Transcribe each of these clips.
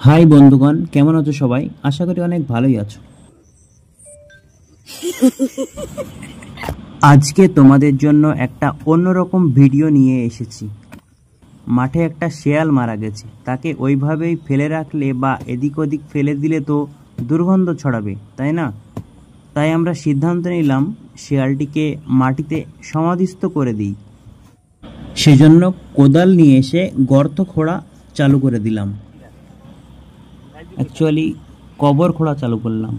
High বন্ধুগণ, কেমন আছো সবাই? আশা করি অনেক ভালোই আছো। আজকে তোমাদের জন্য একটা অন্যরকম ভিডিও নিয়ে এসেছি। মাঠে একটা শেয়াল মারা গেছে, তাকে ওইভাবেই ফেলে রাখলে বা এদিক ওদিক ফেলে দিলে তো দুর্গন্ধ ছড়াবে, তাই না? তাই আমরা সিদ্ধান্ত নিলাম শেয়ালটিকে মাটিতে সমাধিস্থ করে দিই। সেজন্য কোদাল নিয়ে এসে গর্ত খোঁড়া চালু করে দিলাম। অ্যাকচুয়ালি কবর খোঁড়া চালু করলাম।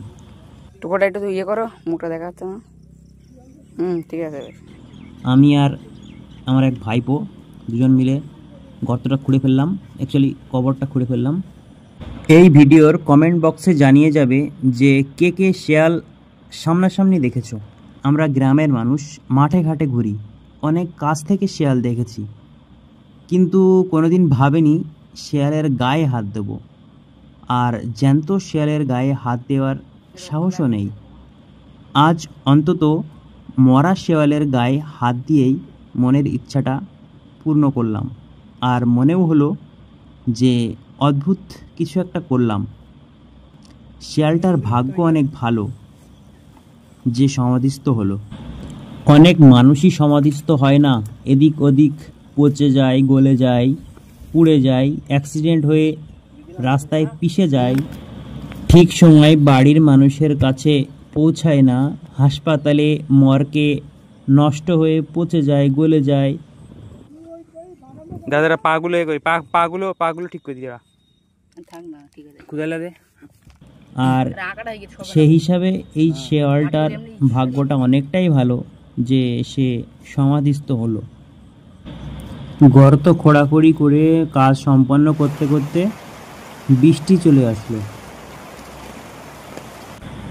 টুকোটা একটু ইয়ে করো, মুখটা দেখা যাচ্ছে না। ঠিক আছে। আমি আর আমার এক ভাইপো দুজন মিলে গর্তটা খুঁড়ে ফেললাম, অ্যাকচুয়ালি কবরটা খুঁড়ে ফেললাম। এই ভিডিওর কমেন্ট বক্সে জানিয়ে যাবে যে কে কে শেয়াল সামনাসামনি দেখেছো। আমরা গ্রামের মানুষ, মাঠে ঘাটে ঘুরি, অনেক কাছ থেকে শেয়াল দেখেছি, কিন্তু কোনোদিন ভাবিনি শেয়ালের গায়ে হাত দেব। আর জ্যান্ত শেয়ালের গায়ে হাত দেওয়ার সাহসও নেই। আজ অন্তত মরা শেয়ালের গায়ে হাত দিয়েই মনের ইচ্ছাটা পূর্ণ করলাম। আর মনেও হলো যে অদ্ভুত কিছু একটা করলাম। শেয়ালটার ভাগ্য অনেক ভালো যে সমাধিস্থ হলো। অনেক মানুষই সমাধিস্থ হয় না, এদিক ওদিক পচে যায়, গলে যায়, পুড়ে যায়, অ্যাক্সিডেন্ট হয়ে রাস্তায় পিষে যায়, ঠিক সময় বাড়ির মানুষের কাছে পৌঁছায় না, হাসপাতালে মর্গে নষ্ট হয়ে পচে যায়, গলে যায়। দাদারা পাগুলো পাগুলো ঠিক করে দিবা। থাক না, ঠিক আছে। কুদালা দে। আর সেই হিসাবে এই শেয়ালটার ভাগ্যটা অনেকটাই ভালো যে সে সমাধিস্থ হলো। গর্ত খোঁড়াখুড়ি করে কাজ সম্পন্ন করতে করতে বৃষ্টি চলে আসলো।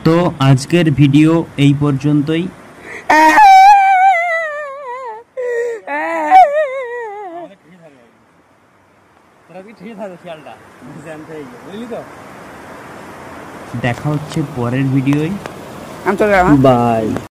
তো আজকের ভিডিও এই পর্যন্তই। দেখা হচ্ছে পরের ভিডিওয়। আমি চলে গেলাম। বাই।